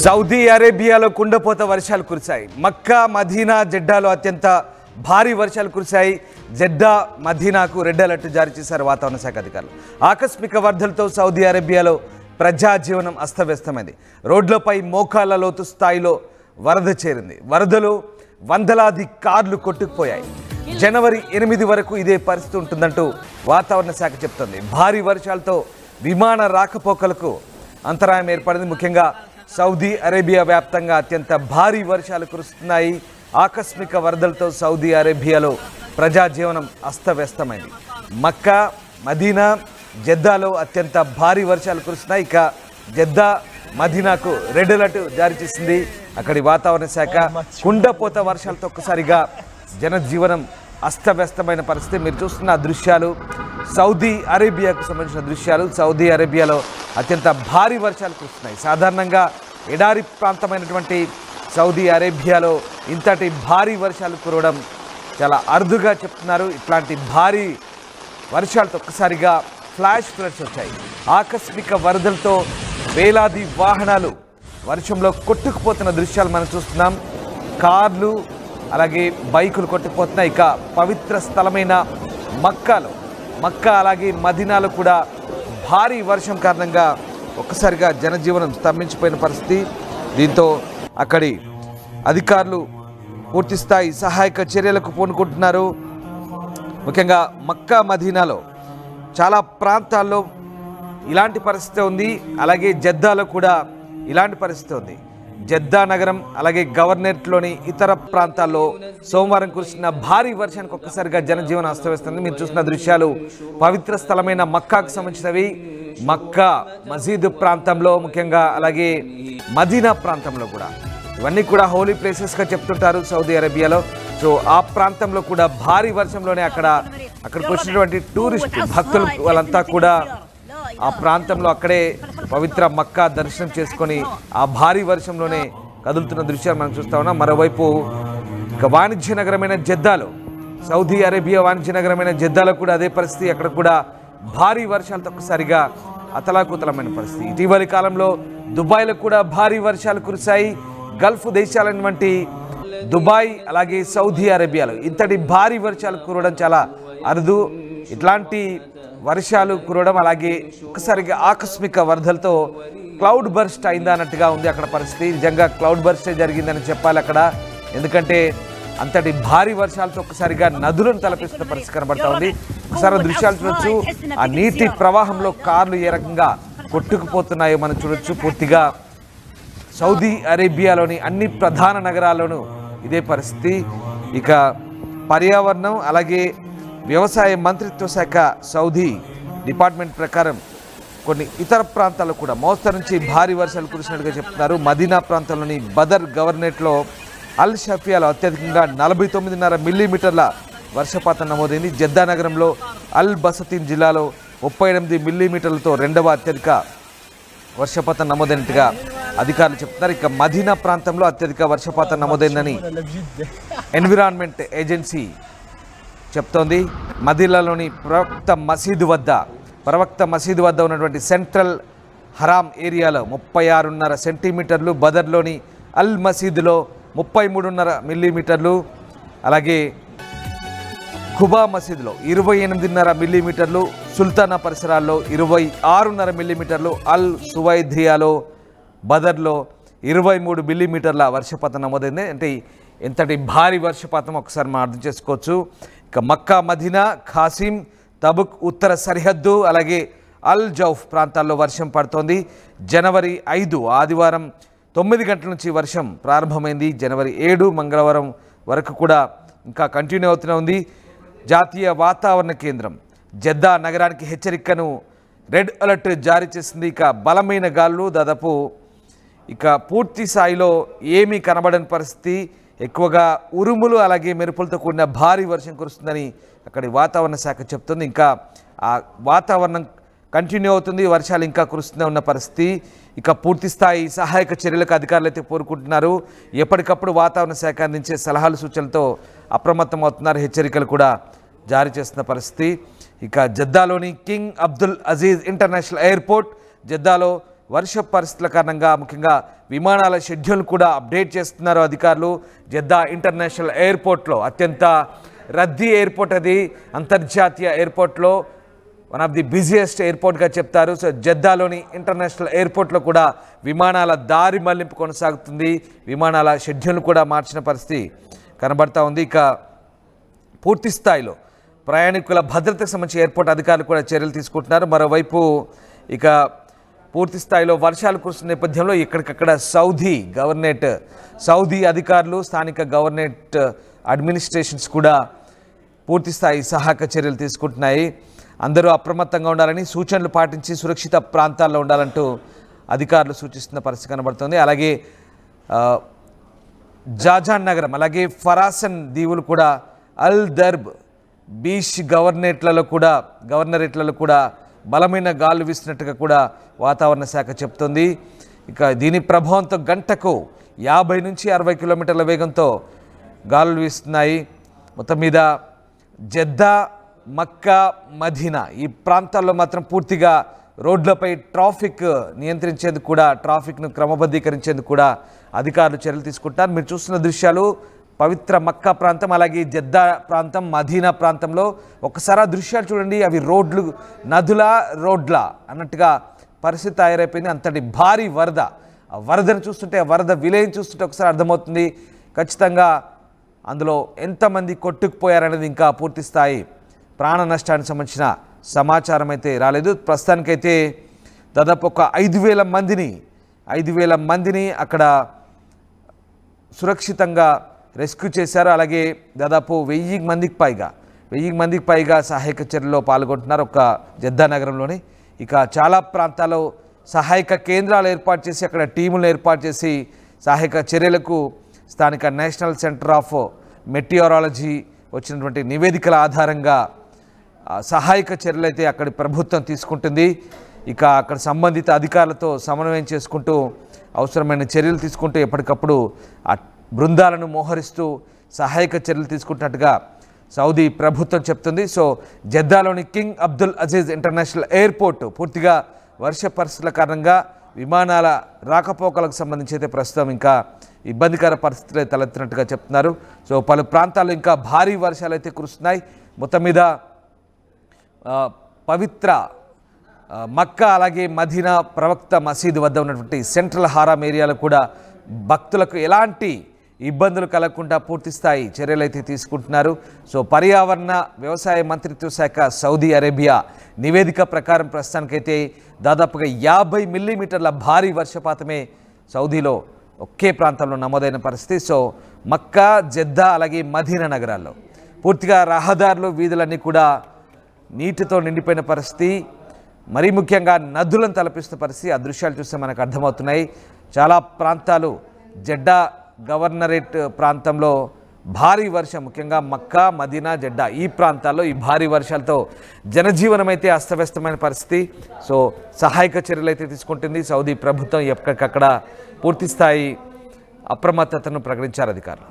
Saudi అరేబియాలో కుండపోత వర్షాలు కురిశాయి. మక్కా, మదీనా, జెడ్డాలో అత్యంత భారీ వర్షాలు కురిశాయి. జెడ్డా, మదీనాకు రెడ్ అలర్ట్ జారీ చేశారు వాతావరణ శాఖ అధికారులు. ఆకస్మిక వరదలతో సౌదీ అరేబియాలో ప్రజా జీవనం అస్తవ్యస్తమైంది. రోడ్లపై మోకాళ్ల లోతు స్థాయిలో వరద చేరింది. వరదలు వందలాది కార్లు కొట్టుకుపోయాయి. జనవరి 8 వరకు ఇదే పరిస్థితి ఉంటుందంటూ వాతావరణ శాఖ చెప్తోంది. భారీ వర్షాలతో విమాన రాకపోకలకు అంతరాయం ఏర్పడింది. ముఖ్యంగా సౌదీ అరేబియా వ్యాప్తంగా అత్యంత భారీ వర్షాలు కురుస్తున్నాయి. ఆకస్మిక వరదలతో సౌదీ అరేబియాలో ప్రజా జీవనం అస్తవ్యస్తమైంది. మక్కా, మదీనా, జెద్దాలో అత్యంత భారీ వర్షాలు కురుస్తున్నాయి. ఇక జెద్దా, మదీనాకు రెడ్ అలర్ట్ జారీ చేసింది అక్కడి వాతావరణ శాఖ. కుండపోత వర్షాలతో ఒక్కసారిగా జనజీవనం అస్తవ్యస్తమైన పరిస్థితి. మీరు చూస్తున్న దృశ్యాలు సౌదీ అరేబియాకు సంబంధించిన దృశ్యాలు. సౌదీ అరేబియాలో అత్యంత భారీ వర్షాలు కురుస్తున్నాయి. సాధారణంగా ఎడారి ప్రాంతమైనటువంటి సౌదీ అరేబియాలో ఇంతటి భారీ వర్షాలు కురవడం చాలా అరుదుగా చెప్తున్నారు. ఇట్లాంటి భారీ వర్షాలతో ఒక్కసారిగా ఫ్లాష్ ఫ్లడ్స్ వచ్చాయి. ఆకస్మిక వరదలతో వేలాది వాహనాలు వర్షంలో కొట్టుకుపోతున్న దృశ్యాలు మనం చూస్తున్నాం. కార్లు అలాగే బైకులు కొట్టుకుపోతున్నాయి. ఇక పవిత్ర స్థలమైన మక్కా అలాగే మదీనాలో కూడా భారీ వర్షం కారణంగా ఒక్కసారిగా జనజీవనం స్తంభించిపోయిన పరిస్థితి. దీంతో అక్కడి అధికారులు పూర్తిస్థాయి సహాయక చర్యలకు పూనుకుంటున్నారు. ముఖ్యంగా మక్కా, మదీనాలో చాలా ప్రాంతాల్లో ఇలాంటి పరిస్థితి ఉంది. అలాగే జెద్దాలో కూడా ఇలాంటి పరిస్థితి ఉంది. జెద్దా నగరం అలాగే గవర్నరేట్లోని ఇతర ప్రాంతాల్లో సోమవారం కురిసిన భారీ వర్షానికి ఒక్కసారిగా జనజీవనం అస్తవ్యస్తుంది. మీరు చూసిన దృశ్యాలు పవిత్ర స్థలమైన మక్కాకు సంబంధించినవి. మక్కా మసీదు ప్రాంతంలో ముఖ్యంగా అలాగే మదీనా ప్రాంతంలో కూడా ఇవన్నీ కూడా హోలీ ప్లేసెస్గా చెప్తుంటారు సౌదీ అరేబియాలో. సో ఆ ప్రాంతంలో కూడా భారీ వర్షంలోనే అక్కడికి వచ్చినటువంటి టూరిస్ట్ భక్తులు వాళ్ళంతా కూడా ఆ ప్రాంతంలో అక్కడే పవిత్ర మక్కా దర్శనం చేసుకొని ఆ భారీ వర్షంలోనే కదులుతున్న దృశ్యాలు మనం చూస్తా ఉన్నాం. మరోవైపు ఇక వాణిజ్య నగరమైన జెద్దాలో, సౌదీ అరేబియా వాణిజ్య నగరమైన జెద్దాలో కూడా అదే పరిస్థితి. అక్కడ కూడా భారీ వర్షాలతో ఒక్కసారిగా అతలాకుతలమైన పరిస్థితి. ఇటీవలి కాలంలో దుబాయ్లో కూడా భారీ వర్షాలు కురిశాయి. గల్ఫ్ దేశాలైనటువంటి దుబాయ్ అలాగే సౌదీ అరేబియాలో ఇంతటి భారీ వర్షాలు కురవడం చాలా అరుదు. ఇట్లాంటి వర్షాలు కురవడం అలాగే ఒక్కసారిగా ఆకస్మిక వరదలతో క్లౌడ్ బర్స్ట్ అయిందా అన్నట్టుగా ఉంది అక్కడ పరిస్థితి. నిజంగా క్లౌడ్ బర్స్టే జరిగిందని చెప్పాలి అక్కడ. ఎందుకంటే అంతటి భారీ వర్షాలతో ఒక్కసారిగా నదులను తలపిస్తున్న పరిస్థితి కనబడతా ఉంది. ఒకసారి దృశ్యాలు చూడొచ్చు. ఆ నీటి ప్రవాహంలో కార్లు ఏ రకంగా కొట్టుకుపోతున్నాయో మనం చూడొచ్చు. పూర్తిగా సౌదీ అరేబియాలోని అన్ని ప్రధాన నగరాల్లోనూ ఇదే పరిస్థితి. ఇక పర్యావరణం అలాగే వ్యవసాయ మంత్రిత్వ శాఖ సౌదీ డిపార్ట్మెంట్ ప్రకారం కొన్ని ఇతర ప్రాంతాల్లో కూడా మోస్తరు నుంచి భారీ వర్షాలు కురిసినట్టుగా చెప్తున్నారు. మదీనా ప్రాంతంలోని బదర్ గవర్నరేట్లో అల్ షఫియాలో అత్యధికంగా 49.5 మిల్లీమీటర్ల వర్షపాతం నమోదైంది. జెద్దా నగరంలో అల్ బసతీన్ జిల్లాలో 38 మిల్లీమీటర్లతో రెండవ అత్యధిక వర్షపాతం నమోదైనట్టుగా అధికారులు చెప్తున్నారు. ఇక మదీనా ప్రాంతంలో అత్యధిక వర్షపాతం నమోదైందని ఎన్విరాన్మెంట్ ఏజెన్సీ చెప్తోంది. మదీనాలోని ప్రవక్త మసీదు వద్ద ఉన్నటువంటి సెంట్రల్ హరామ్ ఏరియాలో 36.5 సెంటీమీటర్లు, బదర్లోని అల్ మసీదులో 33.5 మిల్లీమీటర్లు, అలాగే ఖుబా మసీదులో 28.5 మిల్లీమీటర్లు, సుల్తానా పరిసరాల్లో 26.5 మిల్లీమీటర్లు, అల్ సువైద్రియాలో బదర్లో 23 మిల్లీమీటర్ల వర్షపాతం నమోదైంది. అంటే ఎంతటి భారీ వర్షపాతం ఒకసారి మనం అర్థం చేసుకోవచ్చు. ఇక మక్కా, మదీనా, ఖాసిం, తబుక్ ఉత్తర సరిహద్దు అలాగే అల్ జౌఫ్ ప్రాంతాల్లో వర్షం పడుతోంది. జనవరి 5 ఆదివారం 9 గంటల నుంచి వర్షం ప్రారంభమైంది. జనవరి 7 మంగళవారం వరకు కూడా ఇంకా కంటిన్యూ అవుతూనే ఉంది. జాతీయ వాతావరణ కేంద్రం జెద్దా నగరానికి హెచ్చరికను రెడ్ అలర్ట్ జారీ చేసింది. ఇక బలమైన గాలులు దాదాపు ఇక పూర్తి స్థాయిలో ఏమీ కనబడని పరిస్థితి. ఎక్కువగా ఉరుములు అలాగే మెరుపులతో కూడిన భారీ వర్షం కురుస్తుందని అక్కడి వాతావరణ శాఖ చెప్తుంది. ఇంకా ఆ వాతావరణం కంటిన్యూ అవుతుంది. వర్షాలు ఇంకా కురుస్తూనే ఉన్న పరిస్థితి. ఇక పూర్తి స్థాయి సహాయక చర్యలకు అధికారులు అయితే కోరుకుంటున్నారు. ఎప్పటికప్పుడు వాతావరణ శాఖ అందించే సలహాలు సూచనలతో అప్రమత్తం అవుతున్నారు. హెచ్చరికలు కూడా జారీ చేస్తున్న పరిస్థితి. ఇక జెద్దాలోని King Abdul Aziz International Airport జెద్దాలో వర్ష పరిస్థితుల కారణంగా ముఖ్యంగా విమానాల షెడ్యూల్ కూడా అప్డేట్ చేస్తున్నారు అధికారులు. జెద్దా ఇంటర్నేషనల్ ఎయిర్పోర్ట్లో అత్యంత రద్దీ ఎయిర్పోర్ట్, అది అంతర్జాతీయ ఎయిర్పోర్ట్లో వన్ ఆఫ్ ది బిజియెస్ట్ ఎయిర్పోర్ట్గా చెప్తారు. సో జెద్దాలోని ఇంటర్నేషనల్ ఎయిర్పోర్ట్లో కూడా విమానాల దారి మళ్లింపు కొనసాగుతుంది. విమానాల షెడ్యూల్ కూడా మార్చిన పరిస్థితి కనబడతా ఉంది. ఇక పూర్తి స్థాయిలో ప్రయాణికుల భద్రతకు సంబంధించి ఎయిర్పోర్ట్ అధికారులు కూడా చర్యలు తీసుకుంటున్నారు. మరోవైపు ఇక పూర్తి స్థాయిలో వర్షాలు కురుస్తున్న నేపథ్యంలో ఇక్కడికక్కడ సౌదీ అధికారులు, స్థానిక గవర్నమెంట్ అడ్మినిస్ట్రేషన్స్ కూడా పూర్తి స్థాయి సహాయక చర్యలు తీసుకుంటున్నాయి. అందరూ అప్రమత్తంగా ఉండాలని, సూచనలు పాటించి సురక్షిత ప్రాంతాల్లో ఉండాలంటూ అధికారులు సూచిస్తున్న పరిస్థితి కనబడుతుంది. అలాగే జాజాన్ నగరం, అలాగే ఫరాసన్ దీవులు కూడా, అల్ దర్బ్ బీచ్ గవర్నరేట్లలో కూడా బలమైన గాలులు వీస్తున్నట్టుగా కూడా వాతావరణ శాఖ చెప్తుంది. ఇక దీని ప్రభావంతో గంటకు 50 నుంచి 60 కిలోమీటర్ల వేగంతో గాలులు వీస్తున్నాయి. మొత్తం మీద జెద్దా, మక్కా, మదీనా ఈ ప్రాంతాల్లో మాత్రం పూర్తిగా రోడ్లపై ట్రాఫిక్ నియంత్రించేందుకు కూడా, ట్రాఫిక్ను క్రమబద్ధీకరించేందుకు కూడా అధికారులు చర్యలు తీసుకుంటారు. మీరు చూస్తున్న దృశ్యాలు పవిత్ర మక్కా ప్రాంతం, అలాగే జెద్దా ప్రాంతం, మదీనా ప్రాంతంలో ఒకసారి ఆ దృశ్యాలు చూడండి. అవి రోడ్ల అన్నట్టుగా పరిస్థితి తయారైపోయింది. అంతటి భారీ వరద, ఆ వరదను చూస్తుంటే, ఆ వరద విలయం చూస్తుంటే ఒకసారి అర్థమవుతుంది ఖచ్చితంగా అందులో ఎంతమంది కొట్టుకుపోయారనేది. ఇంకా పూర్తి స్థాయి ప్రాణ నష్టానికి సంబంధించిన సమాచారం అయితే రాలేదు. ప్రస్తుతానికైతే దాదాపు ఒక 5,000 మందిని అక్కడ సురక్షితంగా రెస్క్యూ చేశారు. అలాగే దాదాపు 1000 మందికి పైగా సహాయక చర్యల్లో పాల్గొంటున్నారు ఒక జెద్దా నగరంలోని. ఇక చాలా ప్రాంతాల్లో సహాయక కేంద్రాలు ఏర్పాటు చేసి, అక్కడ టీములను ఏర్పాటు చేసి సహాయక చర్యలకు స్థానిక నేషనల్ సెంటర్ ఆఫ్ మెటియారాలజీ వచ్చినటువంటి నివేదికల ఆధారంగా సహాయక చర్యలు అయితే అక్కడి ప్రభుత్వం తీసుకుంటుంది. ఇక అక్కడ సంబంధిత అధికారులతో సమన్వయం చేసుకుంటూ అవసరమైన చర్యలు తీసుకుంటూ ఎప్పటికప్పుడు ఆ బృందాలను మోహరిస్తూ సహాయక చర్యలు తీసుకుంటున్నట్టుగా సౌదీ ప్రభుత్వం చెప్తుంది. సో జెద్దాలోని King Abdul Aziz International Airport పూర్తిగా వర్ష పరిస్థితుల కారణంగా విమానాల రాకపోకలకు సంబంధించి అయితే ప్రస్తుతం ఇంకా ఇబ్బందికర పరిస్థితులే తలెత్తినట్టుగా చెప్తున్నారు. సో పలు ప్రాంతాల్లో ఇంకా భారీ వర్షాలు అయితే కురుస్తున్నాయి. మొత్తం మీద పవిత్ర మక్కా అలాగే మదీనా ప్రవక్త మసీదు వద్ద ఉన్నటువంటి సెంట్రల్ హారాం ఏరియాలో కూడా భక్తులకు ఎలాంటి ఇబ్బందులు కలగకుండా పూర్తి స్థాయి చర్యలు అయితే తీసుకుంటున్నారు. సో పర్యావరణ వ్యవసాయ మంత్రిత్వ శాఖ సౌదీ అరేబియా నివేదిక ప్రకారం ప్రస్తుతానికైతే దాదాపుగా 50 మిల్లీమీటర్ల భారీ వర్షపాతమే సౌదీలో ఒకే ప్రాంతంలో నమోదైన పరిస్థితి. సో మక్కా, జెద్దా అలాగే మదీనా నగరాల్లో పూర్తిగా రహదారులు, వీధులన్నీ కూడా నీటితో నిండిపోయిన పరిస్థితి. మరీ ముఖ్యంగా నదులను తలపిస్తున్న పరిస్థితి. ఆ దృశ్యాలు చూస్తే మనకు అర్థమవుతున్నాయి. చాలా ప్రాంతాలు జెడ్డా గవర్నరేట్ ప్రాంతంలో భారీ వర్షం, ముఖ్యంగా మక్కా, మదీనా, జెడ్డా ఈ ప్రాంతాల్లో ఈ భారీ వర్షాలతో జనజీవనం అయితే అస్తవ్యస్తమైన పరిస్థితి. సో సహాయక చర్యలు అయితే తీసుకుంటుంది సౌదీ ప్రభుత్వం. ఎక్కడికక్కడ పూర్తి స్థాయి అప్రమత్తతను ప్రకటించారు అధికారులు.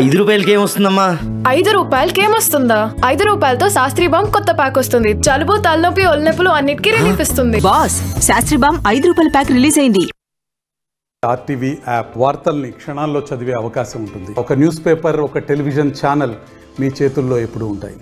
₹5 ఏమొస్తుందమ్మా? ₹5 5 రూపాయలతో శాస్త్రీ బామ్ కొత్త ప్యాక్ వస్తుంది. జలుబు, తలనొప్పి, ఒళ్ళనొప్పులు అన్నిటికీ రిలీఫ్ ఇస్తుంది. Boss, Shastri balm ₹5 pack release అయింది. ఆర్టీవీ యాప్ వార్తల్ని క్షణాల్లో చదివే అవకాశం ఉంటుంది. ఒక న్యూస్ పేపర్, ఒక టెలివిజన్ ఛానల్ మీ చేతుల్లో ఎప్పుడూ ఉంటాయి.